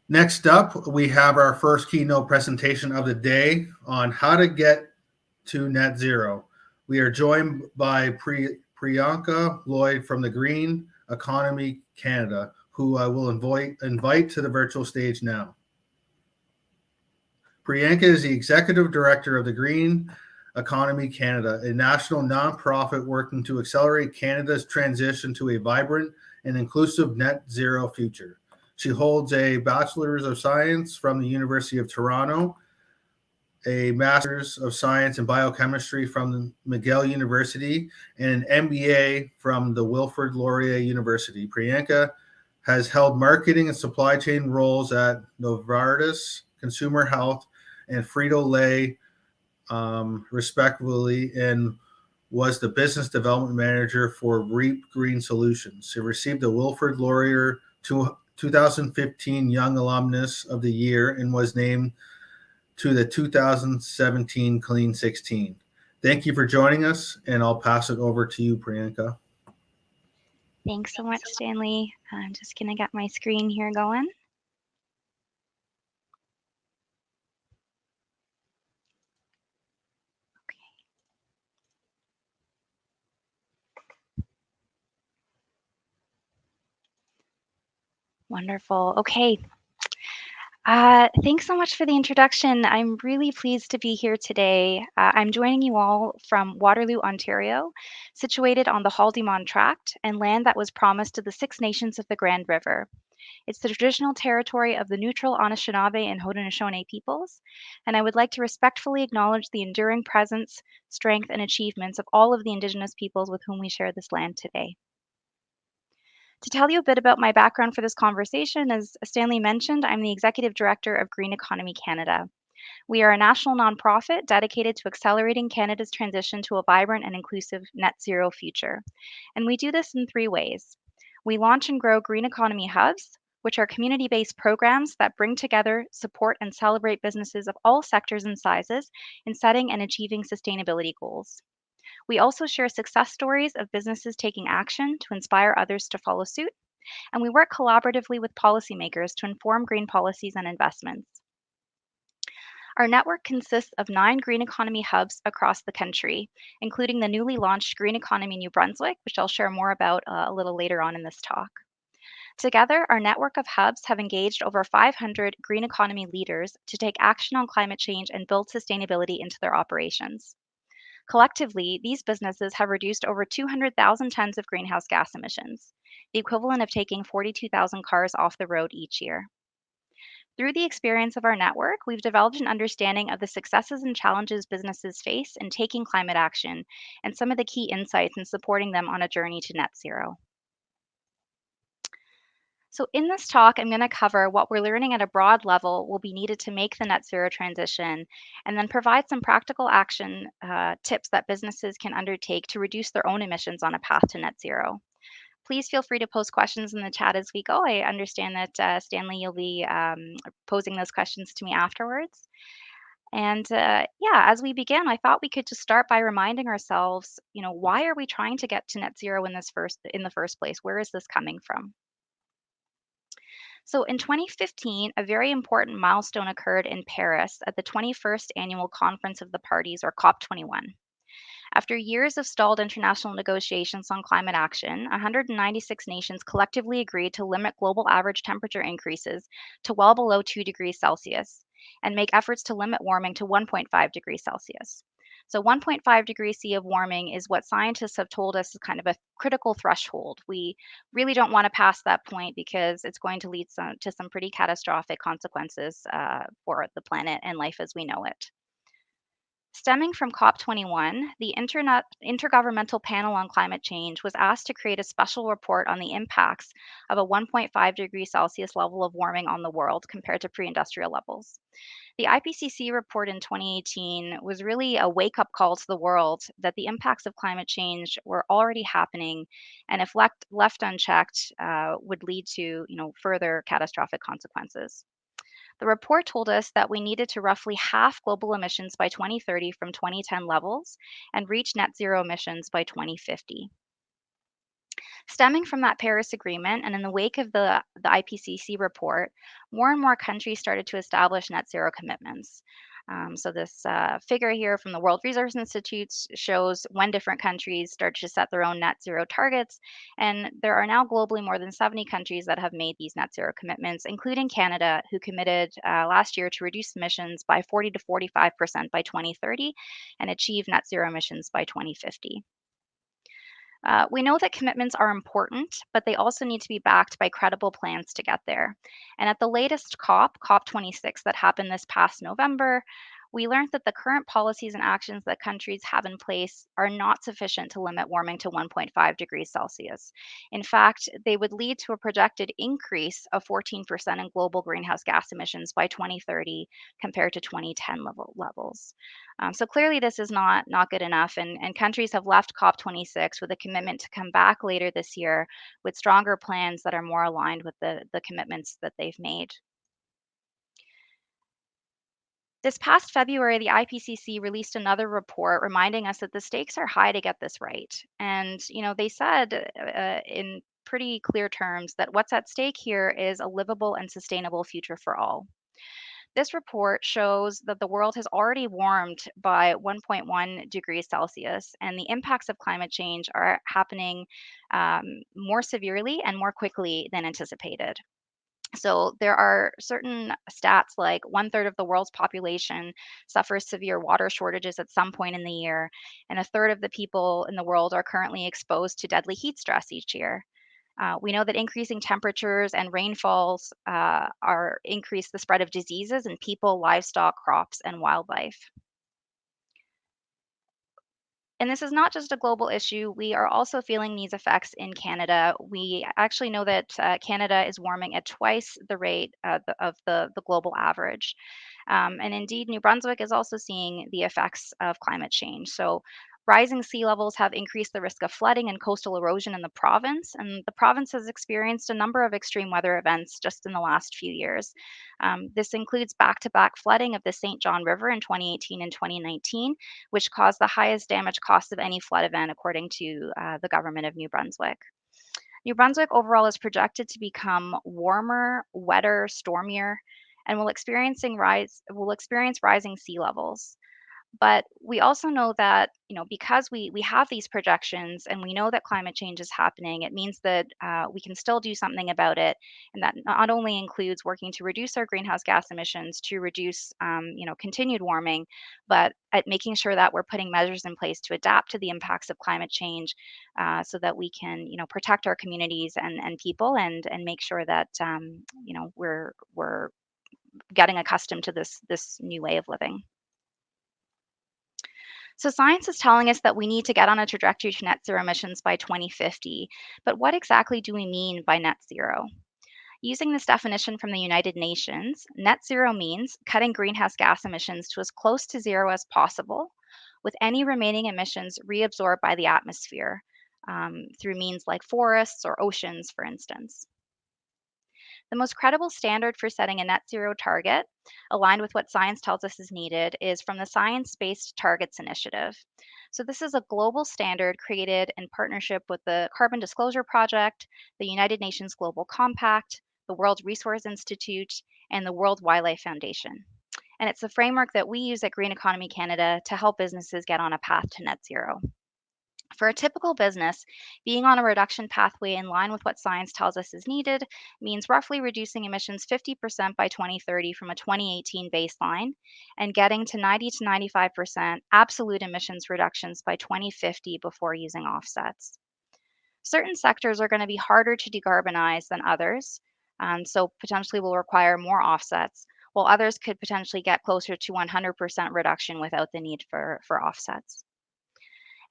Next up, we have our first keynote presentation of the day on how to get to net zero. We are joined by Priyanka Lloyd from the Green Economy Canada, who I will invite to the virtual stage now. Priyanka is the Executive Director of the Green Economy Canada, a national nonprofit working to accelerate Canada's transition to a vibrant and inclusive net zero future. She holds a Bachelor's of Science from the University of Toronto, a Master's of Science in Biochemistry from the McGill University, and an MBA from the Wilfrid Laurier University. Priyanka has held marketing and supply chain roles at Novartis, Consumer Health, and Frito-Lay, respectively, and was the business development manager for Reap Green Solutions. She received the Wilfrid Laurier 2015 Young Alumnus of the Year and was named to the 2017 Clean 16. Thank you for joining us, and I'll pass it over to you, Priyanka. Thanks so much, Stanley. I'm just going to get my screen here going. Wonderful. Okay. Thanks so much for the introduction. I'm really pleased to be here today. I'm joining you all from Waterloo, Ontario, situated on the Haldimand Tract and land that was promised to the Six Nations of the Grand River. It's the traditional territory of the neutral Anishinaabe and Haudenosaunee peoples, and I would like to respectfully acknowledge the enduring presence, strength, and achievements of all of the Indigenous peoples with whom we share this land today. To tell you a bit about my background for this conversation, as Stanley mentioned, I'm the Executive Director of Green Economy Canada. We are a national nonprofit dedicated to accelerating Canada's transition to a vibrant and inclusive net zero future. And we do this in three ways. We launch and grow green economy hubs, which are community based programs that bring together, support, and celebrate businesses of all sectors and sizes in setting and achieving sustainability goals. We also share success stories of businesses taking action to inspire others to follow suit, and we work collaboratively with policymakers to inform green policies and investments. Our network consists of 9 green economy hubs across the country, including the newly launched Green Economy New Brunswick, which I'll share more about a little later on in this talk. Together, our network of hubs have engaged over 500 green economy leaders to take action on climate change and build sustainability into their operations. Collectively, these businesses have reduced over 200,000 tons of greenhouse gas emissions, the equivalent of taking 42,000 cars off the road each year. Through the experience of our network, we've developed an understanding of the successes and challenges businesses face in taking climate action and some of the key insights in supporting them on a journey to net zero. So in this talk, I'm going to cover what we're learning at a broad level will be needed to make the net zero transition, and then provide some practical action tips that businesses can undertake to reduce their own emissions on a path to net zero. Please feel free to post questions in the chat as we go. I understand that Stanley, you'll be posing those questions to me afterwards. And yeah, as we begin, I thought we could just start by reminding ourselves, why are we trying to get to net zero in the first place? Where is this coming from? So in 2015, a very important milestone occurred in Paris at the 21st Annual Conference of the Parties, or COP21. After years of stalled international negotiations on climate action, 196 nations collectively agreed to limit global average temperature increases to well below 2 degrees Celsius and make efforts to limit warming to 1.5 degrees Celsius. So 1.5 degrees C of warming is what scientists have told us is kind of a critical threshold. We really don't want to pass that point because it's going to lead to some pretty catastrophic consequences for the planet and life as we know it. Stemming from COP21, the Intergovernmental Panel on Climate Change was asked to create a special report on the impacts of a 1.5 degrees Celsius level of warming on the world compared to pre-industrial levels. The IPCC report in 2018 was really a wake-up call to the world that the impacts of climate change were already happening, and if left unchecked, would lead to further catastrophic consequences. The report told us that we needed to roughly halve global emissions by 2030 from 2010 levels and reach net zero emissions by 2050. Stemming from that Paris Agreement and in the wake of the IPCC report, more and more countries started to establish net zero commitments. So this figure here from the World Resource Institute shows when different countries started to set their own net zero targets, and there are now globally more than 70 countries that have made these net zero commitments, including Canada, who committed last year to reduce emissions by 40 to 45% by 2030 and achieve net zero emissions by 2050. We know that commitments are important, but they also need to be backed by credible plans to get there. And at the latest COP26, that happened this past November, we learned that the current policies and actions that countries have in place are not sufficient to limit warming to 1.5 degrees Celsius. In fact, they would lead to a projected increase of 14% in global greenhouse gas emissions by 2030 compared to 2010 levels. So clearly, this is not good enough, and countries have left COP26 with a commitment to come back later this year with stronger plans that are more aligned with the commitments that they've made. This past February, the IPCC released another report reminding us that the stakes are high to get this right. And they said in pretty clear terms that what's at stake here is a livable and sustainable future for all. This report shows that the world has already warmed by 1.1 degrees Celsius, and the impacts of climate change are happening more severely and more quickly than anticipated. So, there are certain stats like one third of the world's population suffers severe water shortages at some point in the year, and a third of the people in the world are currently exposed to deadly heat stress each year. We know that increasing temperatures and rainfalls are increase the spread of diseases in people, livestock, crops, and wildlife. And this is not just a global issue. We are also feeling these effects in Canada. We actually know that Canada is warming at twice the rate of the global average. And indeed, New Brunswick is also seeing the effects of climate change. So, rising sea levels have increased the risk of flooding and coastal erosion in the province. And the province has experienced a number of extreme weather events just in the last few years. This includes back to back flooding of the St. John River in 2018 and 2019, which caused the highest damage cost of any flood event, according to the government of New Brunswick. New Brunswick overall is projected to become warmer, wetter, stormier, and will experience rising sea levels. But we also know that, because we have these projections and we know that climate change is happening, it means that we can still do something about it. And that not only includes working to reduce our greenhouse gas emissions, to reduce, continued warming, but at making sure that we're putting measures in place to adapt to the impacts of climate change, so that we can, protect our communities and people, and make sure that, we're getting accustomed to this new way of living. So science is telling us that we need to get on a trajectory to net zero emissions by 2050. But what exactly do we mean by net zero? Using this definition from the United Nations, net zero means cutting greenhouse gas emissions to as close to zero as possible, with any remaining emissions reabsorbed by the atmosphere through means like forests or oceans, for instance. The most credible standard for setting a net zero target, aligned with what science tells us is needed, is from the Science Based Targets Initiative. So, this is a global standard created in partnership with the Carbon Disclosure Project, the United Nations Global Compact, the World Resource Institute, and the World Wildlife Foundation. And it's a framework that we use at Green Economy Canada to help businesses get on a path to net zero. For a typical business, being on a reduction pathway in line with what science tells us is needed means roughly reducing emissions 50% by 2030 from a 2018 baseline and getting to 90 to 95% absolute emissions reductions by 2050 before using offsets. Certain sectors are going to be harder to decarbonize than others, so potentially will require more offsets, while others could potentially get closer to 100% reduction without the need for offsets.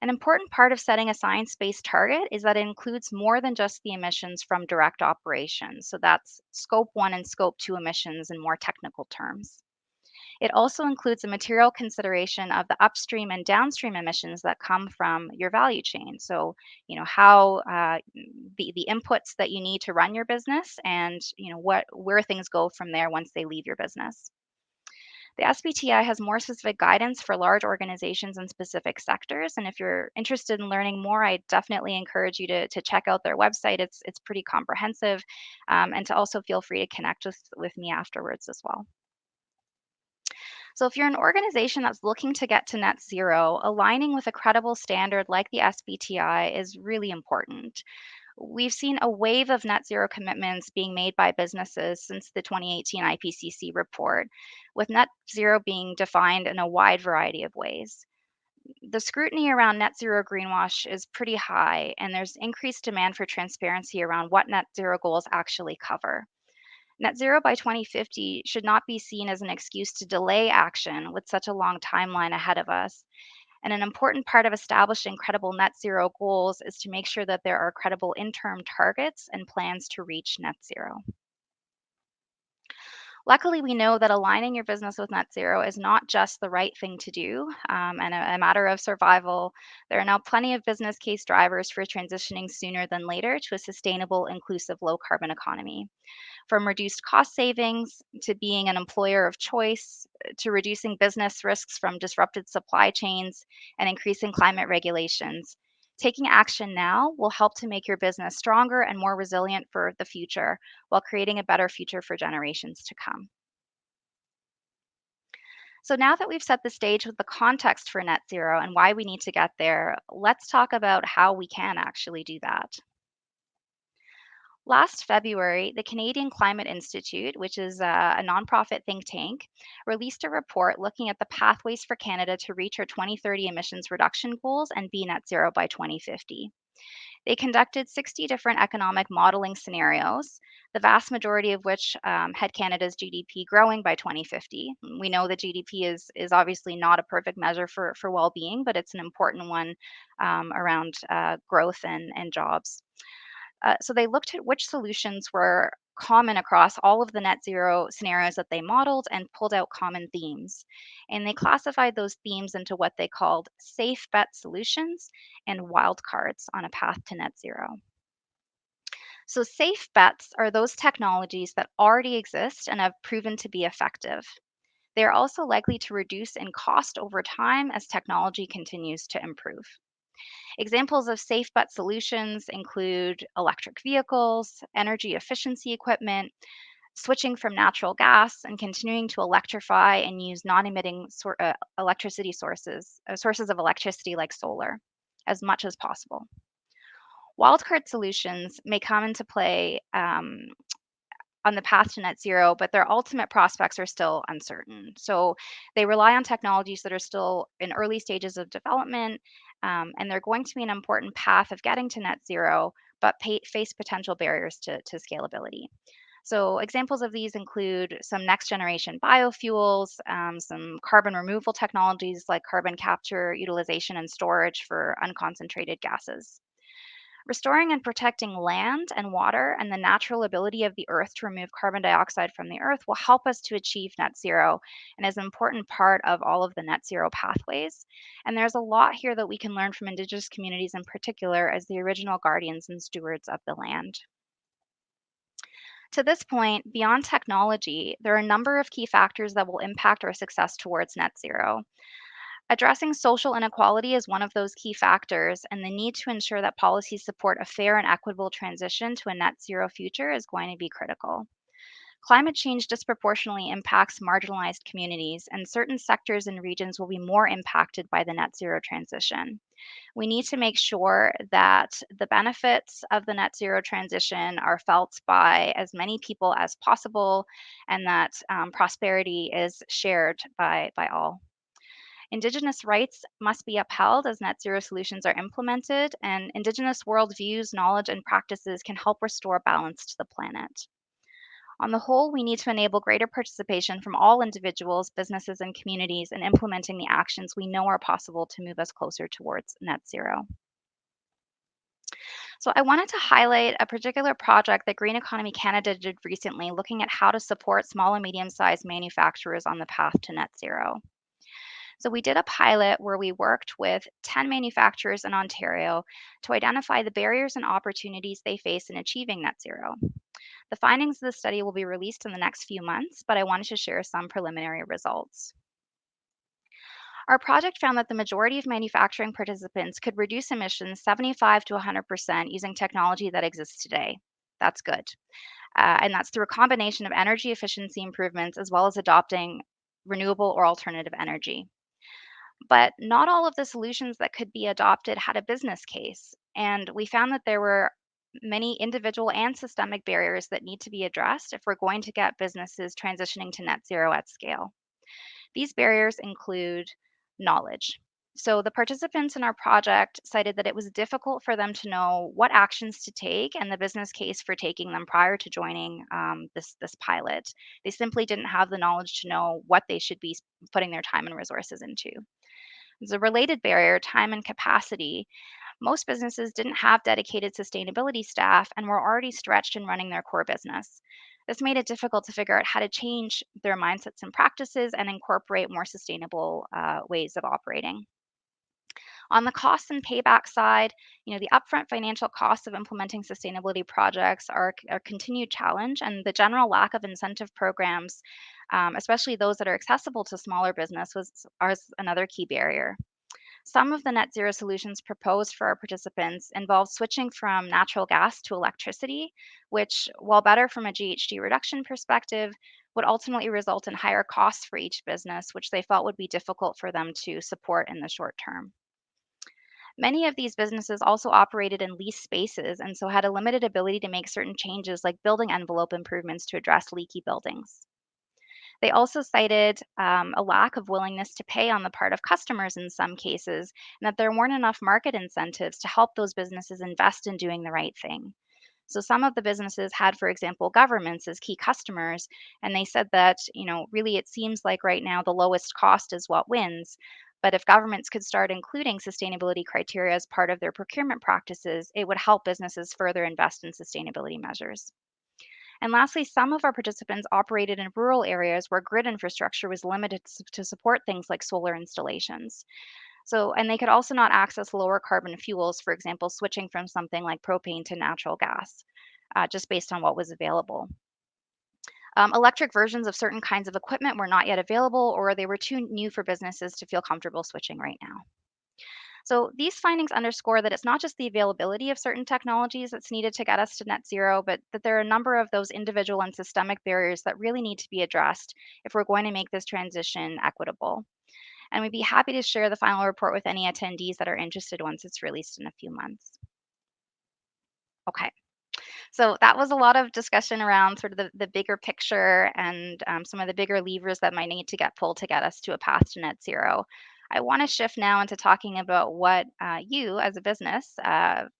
An important part of setting a science based target is that it includes more than just the emissions from direct operations. So that's scope one and scope two emissions in more technical terms. It also includes a material consideration of the upstream and downstream emissions that come from your value chain. So, how the inputs that you need to run your business, and where things go from there once they leave your business. The SBTI has more specific guidance for large organizations in specific sectors. And if you're interested in learning more, I definitely encourage you to check out their website. It's pretty comprehensive. And to also feel free to connect with me afterwards as well. So if you're an organization that's looking to get to net zero, aligning with a credible standard like the SBTI is really important. We've seen a wave of net zero commitments being made by businesses since the 2018 IPCC report, with net zero being defined in a wide variety of ways. The scrutiny around net zero greenwash is pretty high, and there's increased demand for transparency around what net zero goals actually cover. Net zero by 2050 should not be seen as an excuse to delay action with such a long timeline ahead of us. And an important part of establishing credible net zero goals is to make sure that there are credible interim targets and plans to reach net zero. Luckily, we know that aligning your business with net zero is not just the right thing to do and a matter of survival. There are now plenty of business case drivers for transitioning sooner than later to a sustainable, inclusive, low carbon economy. From reduced cost savings to being an employer of choice to reducing business risks from disrupted supply chains and increasing climate regulations. Taking action now will help to make your business stronger and more resilient for the future while creating a better future for generations to come. So, now that we've set the stage with the context for net zero and why we need to get there, let's talk about how we can actually do that. Last February, the Canadian Climate Institute, which is a nonprofit think tank, released a report looking at the pathways for Canada to reach our 2030 emissions reduction goals and be net zero by 2050. They conducted 60 different economic modeling scenarios, the vast majority of which had Canada's GDP growing by 2050. We know that GDP is obviously not a perfect measure for well being, but it's an important one around growth and jobs. So they looked at which solutions were common across all of the net zero scenarios that they modeled and pulled out common themes. And they classified those themes into what they called safe bet solutions and wildcards on a path to net zero. So, safe bets are those technologies that already exist and have proven to be effective. They are also likely to reduce in cost over time as technology continues to improve. Examples of safe bet solutions include electric vehicles, energy efficiency equipment, switching from natural gas, and continuing to electrify and use non-emitting electricity sources of electricity like solar, as much as possible. Wildcard solutions may come into play on the path to net zero, but their ultimate prospects are still uncertain. So they rely on technologies that are still in early stages of development, and they're going to be an important path of getting to net zero, but face potential barriers to scalability. So examples of these include some next generation biofuels, some carbon removal technologies like carbon capture, utilization, and storage for unconcentrated gases. Restoring and protecting land and water and the natural ability of the earth to remove carbon dioxide from the earth will help us to achieve net zero and is an important part of all of the net zero pathways. And there's a lot here that we can learn from Indigenous communities in particular as the original guardians and stewards of the land. To this point, beyond technology, there are a number of key factors that will impact our success towards net zero. Addressing social inequality is one of those key factors, and the need to ensure that policies support a fair and equitable transition to a net zero future is going to be critical. Climate change disproportionately impacts marginalized communities, and certain sectors and regions will be more impacted by the net zero transition. We need to make sure that the benefits of the net zero transition are felt by as many people as possible and that prosperity is shared by all. Indigenous rights must be upheld as net zero solutions are implemented, and Indigenous worldviews, knowledge, and practices can help restore balance to the planet. On the whole, we need to enable greater participation from all individuals, businesses, and communities in implementing the actions we know are possible to move us closer towards net zero. So I wanted to highlight a particular project that Green Economy Canada did recently, looking at how to support small and medium-sized manufacturers on the path to net zero. So we did a pilot where we worked with 10 manufacturers in Ontario to identify the barriers and opportunities they face in achieving net zero. The findings of the study will be released in the next few months, but I wanted to share some preliminary results. Our project found that the majority of manufacturing participants could reduce emissions 75 to 100% using technology that exists today. That's good. And that's through a combination of energy efficiency improvements as well as adopting renewable or alternative energy. But not all of the solutions that could be adopted had a business case. And we found that there were many individual and systemic barriers that need to be addressed if we're going to get businesses transitioning to net zero at scale. These barriers include knowledge. So the participants in our project cited that it was difficult for them to know what actions to take and the business case for taking them prior to joining this pilot. They simply didn't have the knowledge to know what they should be putting their time and resources into. There's a related barrier, time and capacity. Most businesses didn't have dedicated sustainability staff and were already stretched in running their core business. This made it difficult to figure out how to change their mindsets and practices and incorporate more sustainable ways of operating. On the cost and payback side, the upfront financial costs of implementing sustainability projects are a continued challenge, and the general lack of incentive programs, especially those that are accessible to smaller business, was another key barrier. Some of the net zero solutions proposed for our participants involve switching from natural gas to electricity, which, while better from a GHG reduction perspective, would ultimately result in higher costs for each business, which they felt would be difficult for them to support in the short term. Many of these businesses also operated in leased spaces and so had a limited ability to make certain changes like building envelope improvements to address leaky buildings. They also cited a lack of willingness to pay on the part of customers in some cases, and that there weren't enough market incentives to help those businesses invest in doing the right thing. So some of the businesses had, for example, governments as key customers, and they said that, really it seems like right now the lowest cost is what wins. But if governments could start including sustainability criteria as part of their procurement practices, it would help businesses further invest in sustainability measures. And lastly, some of our participants operated in rural areas where grid infrastructure was limited to support things like solar installations. So, and they could also not access lower carbon fuels, for example, switching from something like propane to natural gas, just based on what was available. Electric versions of certain kinds of equipment were not yet available, or they were too new for businesses to feel comfortable switching right now. So these findings underscore that it's not just the availability of certain technologies that's needed to get us to net zero, but that there are a number of those individual and systemic barriers that really need to be addressed if we're going to make this transition equitable. And we'd be happy to share the final report with any attendees that are interested once it's released in a few months. Okay. So that was a lot of discussion around sort of the bigger picture and some of the bigger levers that might need to get pulled to get us to a path to net zero. I want to shift now into talking about what you as a business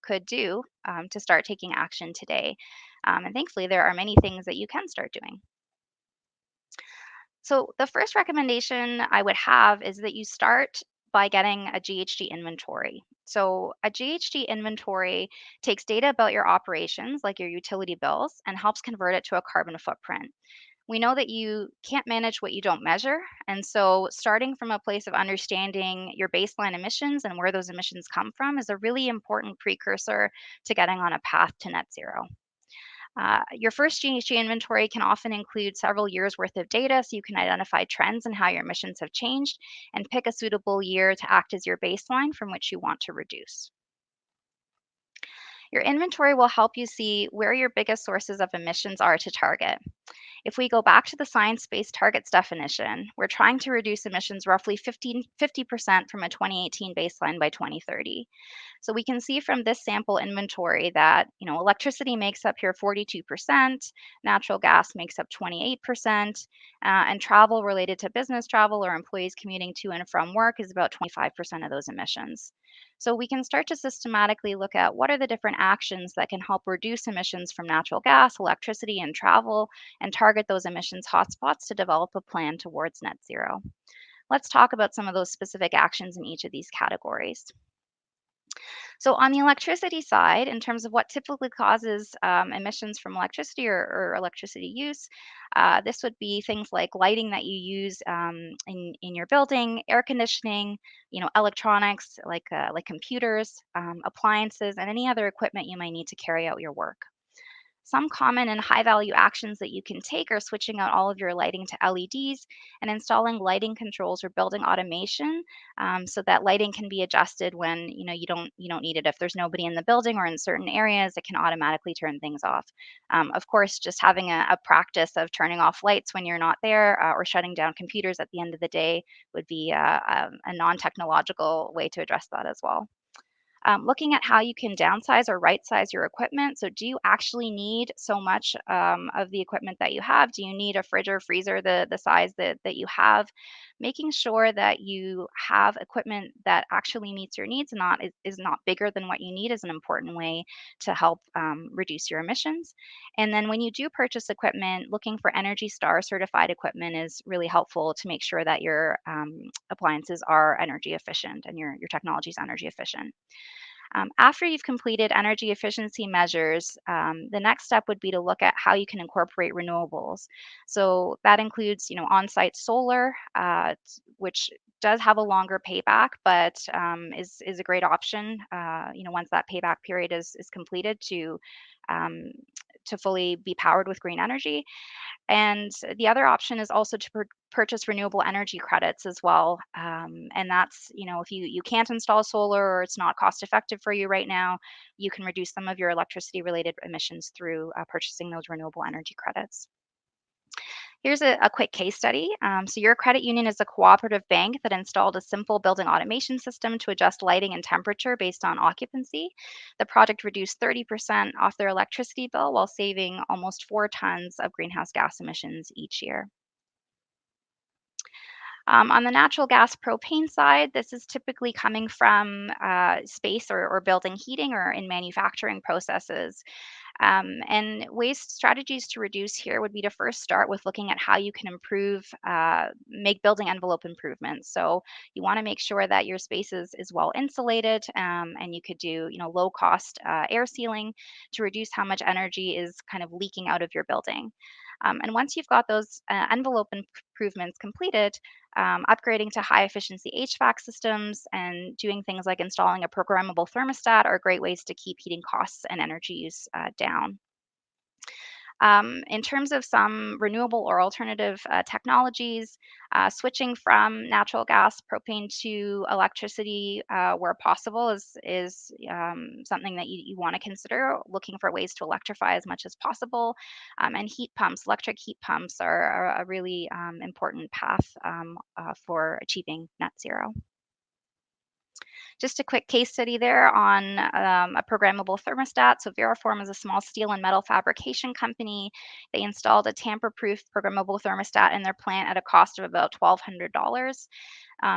could do to start taking action today. And thankfully, there are many things that you can start doing. So the first recommendation I would have is that you start by getting a GHG inventory. So a GHG inventory takes data about your operations, like your utility bills, and helps convert it to a carbon footprint. We know that you can't manage what you don't measure. And so starting from a place of understanding your baseline emissions and where those emissions come from is a really important precursor to getting on a path to net zero. Your first GHG inventory can often include several years worth of data so you can identify trends in how your emissions have changed and pick a suitable year to act as your baseline from which you want to reduce. Your inventory will help you see where your biggest sources of emissions are to target. If we go back to the science-based targets definition, we're trying to reduce emissions roughly 50% from a 2018 baseline by 2030. So we can see from this sample inventory that, electricity makes up here 42%, natural gas makes up 28%, and travel related to business travel or employees commuting to and from work is about 25% of those emissions. So we can start to systematically look at what are the different actions that can help reduce emissions from natural gas, electricity, and travel, and target those emissions hotspots to develop a plan towards net zero. Let's talk about some of those specific actions in each of these categories. So on the electricity side, in terms of what typically causes emissions from electricity or electricity use, this would be things like lighting that you use in your building, air conditioning, electronics like computers, appliances, and any other equipment you might need to carry out your work. Some common and high value actions that you can take are switching out all of your lighting to LEDs and installing lighting controls or building automation, so that lighting can be adjusted when you don't need it. If there's nobody in the building or in certain areas, it can automatically turn things off. Of course, just having a practice of turning off lights when you're not there, or shutting down computers at the end of the day would be a non-technological way to address that as well. Looking at how you can downsize or right size your equipment. So, do you actually need so much of the equipment that you have? Do you need a fridge or freezer the size that you have? Making sure that you have equipment that actually meets your needs and is not bigger than what you need is an important way to help reduce your emissions. And then, when you do purchase equipment, looking for Energy Star certified equipment is really helpful to make sure that your appliances are energy efficient and your technology is energy efficient. After you've completed energy efficiency measures, the next step would be to look at how you can incorporate renewables. So that includes, on-site solar, which does have a longer payback, but is a great option. Once that payback period is completed um, to fully be powered with green energy. And the other option is also to purchase renewable energy credits as well. And that's, if you can't install solar or it's not cost effective for you right now, you can reduce some of your electricity related emissions through purchasing those renewable energy credits. Here's a quick case study. So your credit union is a cooperative bank that installed a simple building automation system to adjust lighting and temperature based on occupancy. The project reduced 30% off their electricity bill while saving almost 4 tons of greenhouse gas emissions each year. On the natural gas propane side, this is typically coming from space or building heating or in manufacturing processes. And ways strategies to reduce here would be to first start with looking at how you can make building envelope improvements. So you want to make sure that your space is well insulated, and you could do low cost air sealing to reduce how much energy is kind of leaking out of your building. And once you've got those envelope improvements completed, upgrading to high efficiency HVAC systems and doing things like installing a programmable thermostat are great ways to keep heating costs and energy use down. In terms of some renewable or alternative technologies, switching from natural gas, propane to electricity where possible is something that you want to consider. Looking for ways to electrify as much as possible, and heat pumps, electric heat pumps, are a really important path for achieving net zero. Just a quick case study there on a programmable thermostat. So Veriform is a small steel and metal fabrication company. They installed a tamper-proof programmable thermostat in their plant at a cost of about $1,200.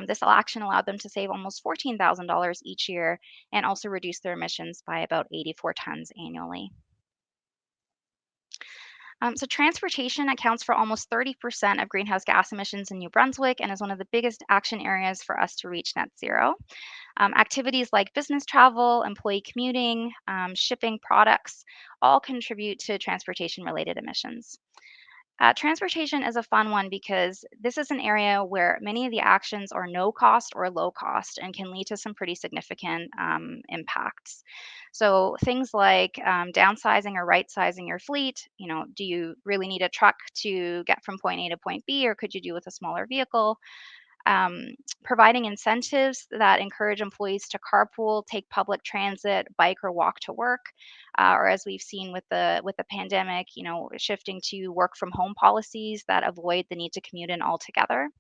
This action allowed them to save almost $14,000 each year and also reduce their emissions by about 84 tons annually. So transportation accounts for almost 30% of greenhouse gas emissions in New Brunswick and is one of the biggest action areas for us to reach net zero. Activities like business travel, employee commuting, shipping products all contribute to transportation related emissions. Transportation is a fun one because this is an area where many of the actions are no cost or low cost and can lead to some pretty significant impacts. So things like downsizing or right sizing your fleet. Do you really need a truck to get from point A to point B, or could you do with a smaller vehicle? Providing incentives that encourage employees to carpool, take public transit, bike, or walk to work, or as we've seen with the pandemic, shifting to work from home policies that avoid the need to commute in altogether.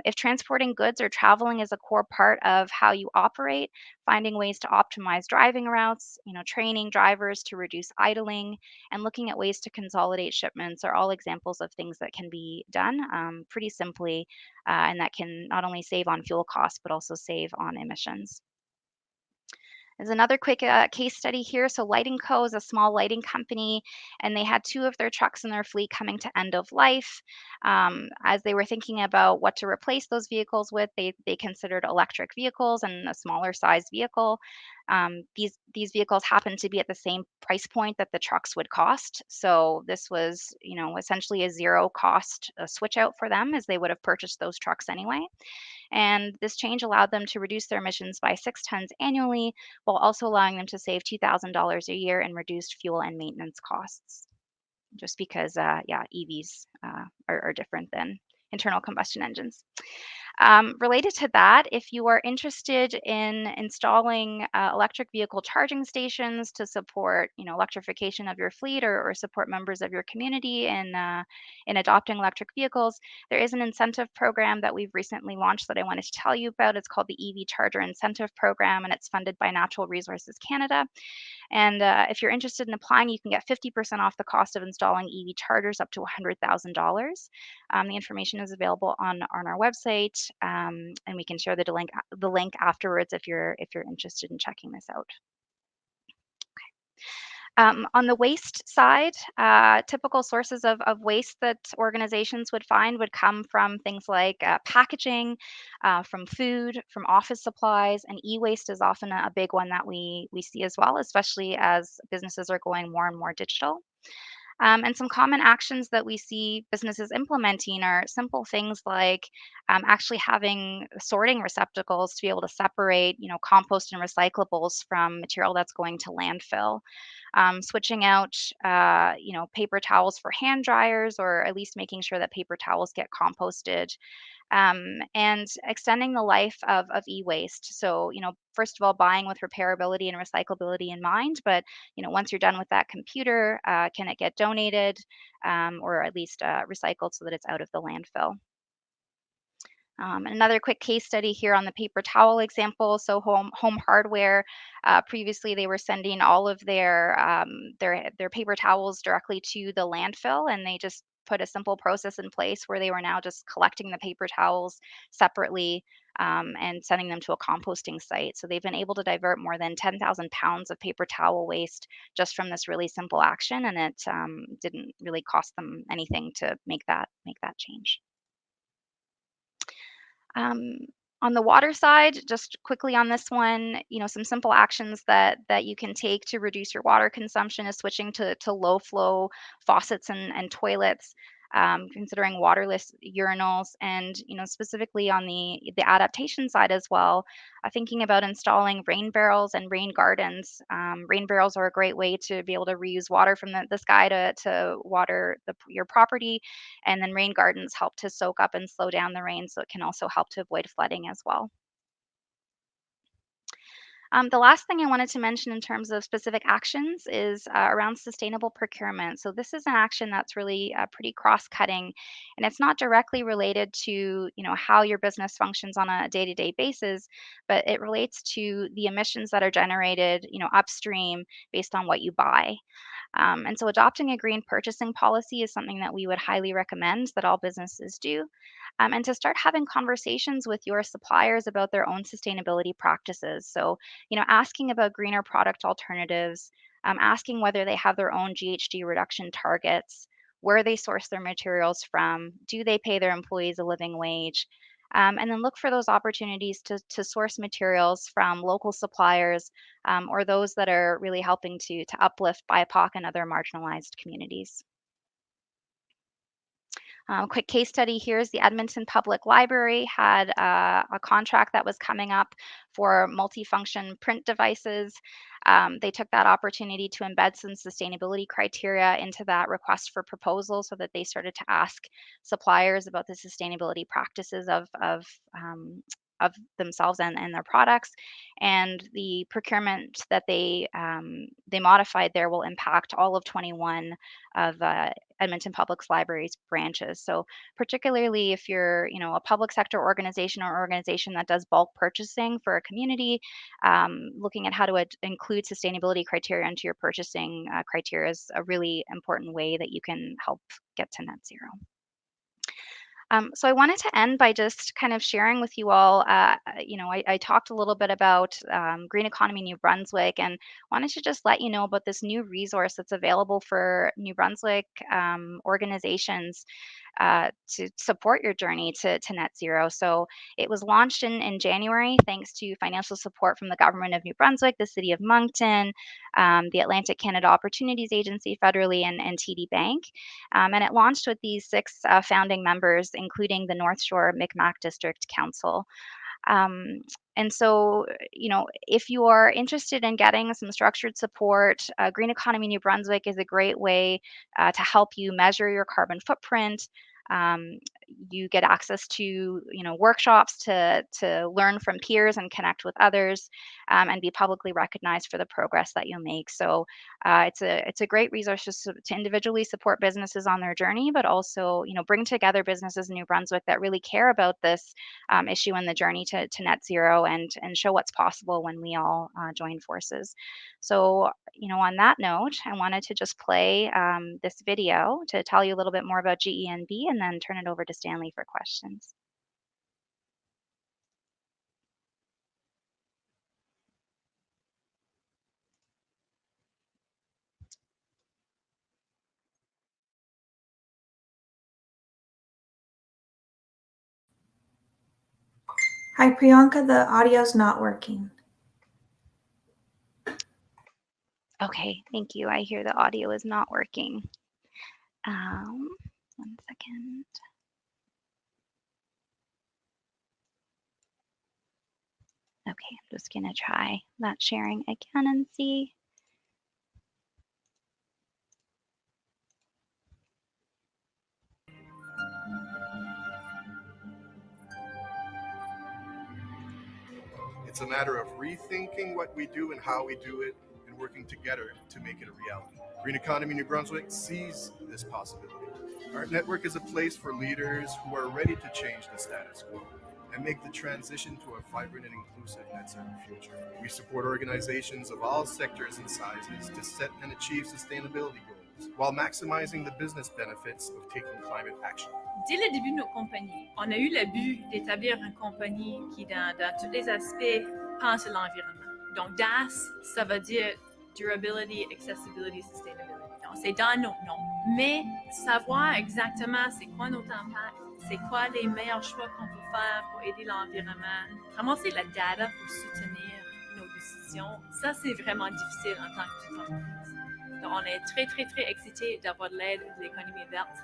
If transporting goods or traveling is a core part of how you operate, finding ways to optimize driving routes, training drivers to reduce idling, and looking at ways to consolidate shipments are all examples of things that can be done pretty simply, and that can not only save on fuel costs, but also save on emissions. There's another quick case study here. So Lighting Co. is a small lighting company, and they had 2 of their trucks in their fleet coming to end of life. As they were thinking about what to replace those vehicles with, they considered electric vehicles and a smaller size vehicle. These vehicles happen to be at the same price point that the trucks would cost. So this was, essentially a zero cost switch out for them, as they would have purchased those trucks anyway. And this change allowed them to reduce their emissions by 6 tons annually, while also allowing them to save $2,000 a year in reduced fuel and maintenance costs. Just because, yeah, EVs are different than internal combustion engines. Related to that, if you are interested in installing electric vehicle charging stations to support, electrification of your fleet, or support members of your community in adopting electric vehicles, there is an incentive program that we've recently launched that I wanted to tell you about. It's called the EV Charger Incentive Program, and it's funded by Natural Resources Canada. And if you're interested in applying, you can get 50% off the cost of installing EV chargers up to $100,000. The information is available on our website, and we can share the link afterwards if you're interested in checking this out. On the waste side, typical sources of waste that organizations would find would come from things like packaging, from food, from office supplies, and e-waste is often a big one that we see as well, especially as businesses are going more and more digital. And some common actions that we see businesses implementing are simple things like actually having sorting receptacles to be able to separate, compost and recyclables from material that's going to landfill. Switching out, paper towels for hand dryers, or at least making sure that paper towels get composted, and extending the life of e-waste. So, first of all, buying with repairability and recyclability in mind, but, once you're done with that computer, can it get donated, or at least recycled so that it's out of the landfill? Another quick case study here on the paper towel example. So home hardware, previously they were sending all of their paper towels directly to the landfill, and they just put a simple process in place where they were now just collecting the paper towels separately, and sending them to a composting site. So they've been able to divert more than 10,000 pounds of paper towel waste just from this really simple action, and it didn't really cost them anything to make that change. Um, on the water side, just quickly on this one, some simple actions that you can take to reduce your water consumption is switching to low flow faucets and toilets, considering waterless urinals, and specifically on the adaptation side as well, thinking about installing rain barrels and rain gardens. Rain barrels are a great way to be able to reuse water from the sky to water your property, and then rain gardens help to soak up and slow down the rain, so it can also help to avoid flooding as well. The last thing I wanted to mention in terms of specific actions is around sustainable procurement. So this is an action that's really pretty cross-cutting, and it's not directly related to how your business functions on a day-to-day basis, but it relates to the emissions that are generated upstream based on what you buy. And so adopting a green purchasing policy is something that we would highly recommend that all businesses do. And to start having conversations with your suppliers about their own sustainability practices. So, asking about greener product alternatives, asking whether they have their own GHG reduction targets, where they source their materials from, do they pay their employees a living wage? And then look for those opportunities to source materials from local suppliers, or those that are really helping to uplift BIPOC and other marginalized communities. Quick case study here is the Edmonton Public Library had a contract that was coming up for multifunction print devices. They took that opportunity to embed some sustainability criteria into that request for proposal, so that they started to ask suppliers about the sustainability practices of themselves and their products. And the procurement that they modified there will impact all of 21 of Edmonton Public Library's branches. So particularly if you're, a public sector organization or organization that does bulk purchasing for a community, looking at how to include sustainability criteria into your purchasing criteria is a really important way that you can help get to net zero. So I wanted to end by just kind of sharing with you all, I talked a little bit about Green Economy New Brunswick and wanted to just let you know about this new resource that's available for New Brunswick organizations to support your journey to net zero. So it was launched in January thanks to financial support from the government of New Brunswick, the city of Moncton, the Atlantic Canada Opportunities Agency federally, and TD Bank. And it launched with these 6 founding members, including the North Shore Micmac District Council. And so, if you are interested in getting some structured support, Green Economy New Brunswick is a great way to help you measure your carbon footprint. Um, you get access to, workshops to learn from peers and connect with others, and be publicly recognized for the progress that you make. So it's a great resource to individually support businesses on their journey, but also, bring together businesses in New Brunswick that really care about this issue and the journey to net zero, and show what's possible when we all join forces. So, on that note, I wanted to just play this video to tell you a little bit more about GENB and then turn it over to Stanley for questions. Hi, Priyanka, the audio's not working. Okay, thank you. I hear the audio is not working. 1 second. Okay, I'm just going to try that sharing again and see. It's a matter of rethinking what we do and how we do it and working together to make it a reality. Green Economy New Brunswick sees this possibility. Our network is a place for leaders who are ready to change the status quo and make the transition to a vibrant and inclusive net zero future. We support organizations of all sectors and sizes to set and achieve sustainability goals while maximizing the business benefits of taking climate action. Dès le début de nos compagnies, on a eu le but d'établir une compagnie qui, dans tous les aspects, pense à l'environnement. Donc, DAS, ça veut dire Durability, Accessibility, Sustainability. Donc, c'est dans nos noms. Mais savoir exactement c'est quoi notre impact, c'est quoi les meilleurs choix qu'on peut faire pour aider l'environnement, ramasser la data pour soutenir nos décisions, ça, c'est vraiment difficile en tant que petite entreprise. Donc, on est très, très, très excités d'avoir l'aide de l'économie verte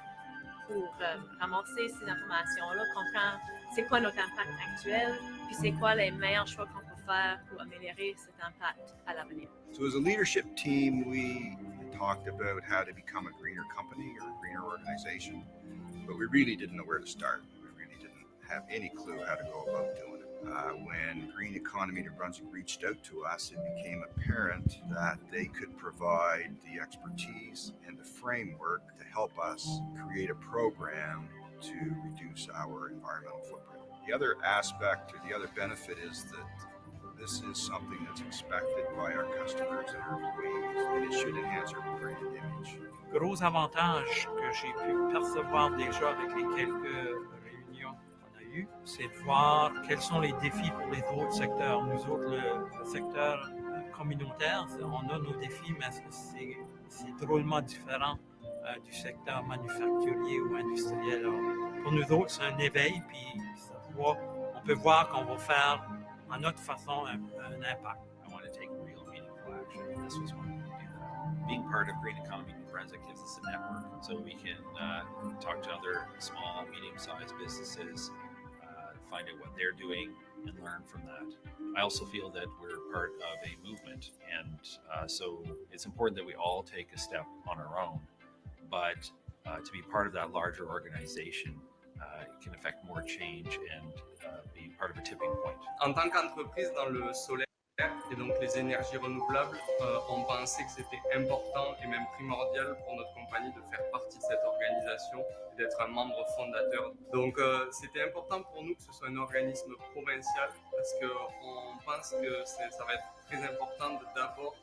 pour ramasser ces informations-là, comprendre c'est quoi notre impact actuel, puis c'est quoi les meilleurs choix qu'on peut faire pour améliorer cet impact à l'avenir. So as a leadership team, we talked about how to become a greener company or a greener organization, but we really didn't know where to start. We really didn't have any clue how to go about doing it. When Green Economy New Brunswick reached out to us, it became apparent that they could provide the expertise and the framework to help us create a program to reduce our environmental footprint. The other aspect or the other benefit is that this is something that's expected by our customers and our employees, and it should enhance our brand image. Gros avantage que j'ai pu percevoir déjà avec les quelques réunions qu'on a eues, c'est de voir quels sont les défis pour les autres secteurs. Nous autres, le secteur communautaire, on a nos défis, mais c'est drôlement différent du secteur manufacturier ou industriel. Alors, pour nous autres, c'est un éveil, puis on peut voir qu'on va faire à notre façon un impact. I want to take real meaningful action. This was one way to do that. Being part of Green Economy New Brunswick gives us a network, so we can talk to other small, medium-sized businesses, find out what they're doing, and learn from that. I also feel that we're part of a movement, and so it's important that we all take a step on our own, but to be part of that larger organization can affect more change and be part of a tipping point. En tant qu'entreprise dans le solaire et donc les énergies renouvelables, on pensait que c'était important et même primordial pour notre compagnie de faire partie de cette organisation et d'être un membre fondateur. Donc c'était important pour nous que ce soit un organisme provincial parce qu'on pense que ça va être très important de d'abord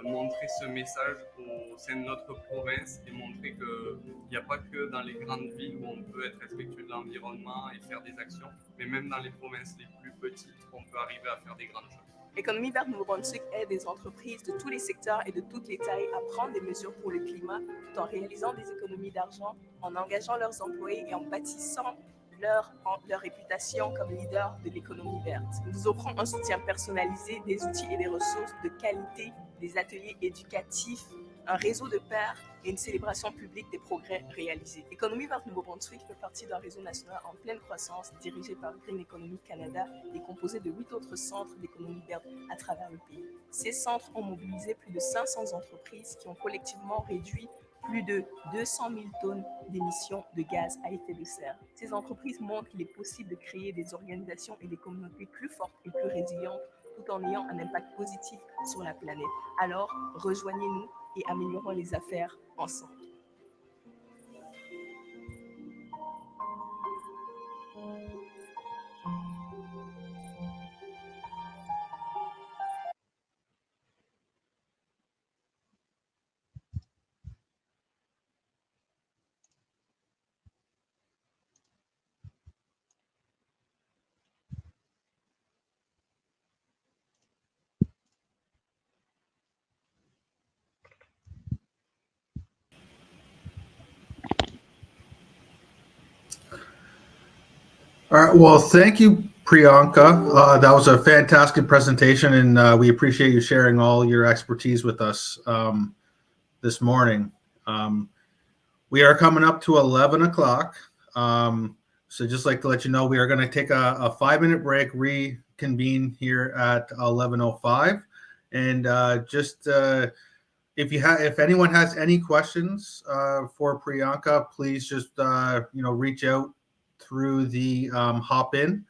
montrer ce message au sein de notre province et montrer qu'il n'y a pas que dans les grandes villes où on peut être respectueux de l'environnement et faire des actions, mais même dans les provinces les plus petites, on peut arriver à faire des grandes choses. Économie verte Nouveau-Brunswick aide des entreprises de tous les secteurs et de toutes les tailles à prendre des mesures pour le climat tout en réalisant des économies d'argent, en engageant leurs employés et en bâtissant leur réputation comme leader de l'économie verte. Nous vous offrons un soutien personnalisé, des outils et des ressources de qualité, des ateliers éducatifs, un réseau de pairs et une célébration publique des progrès réalisés. Économie verte Nouveau-Brunswick fait partie d'un réseau national en pleine croissance dirigé par Green Economy Canada et composé de 8 autres centres d'économie verte à travers le pays. Ces centres ont mobilisé plus de 500 entreprises qui ont collectivement réduit plus de 200 000 tonnes d'émissions de gaz à effet de serre. Ces entreprises montrent qu'il est possible de créer des organisations et des communautés plus fortes et plus résilientes tout en ayant un impact positif sur la planète. Alors, rejoignez-nous et améliorons les affaires ensemble. All right. Well, thank you, Priyanka. That was a fantastic presentation, and we appreciate you sharing all your expertise with us this morning. We are coming up to 11 o'clock. So just like to let you know, we are going to take a 5-minute break, reconvene here at 11:05. And if anyone has any questions for Priyanka, please just reach out through the hop in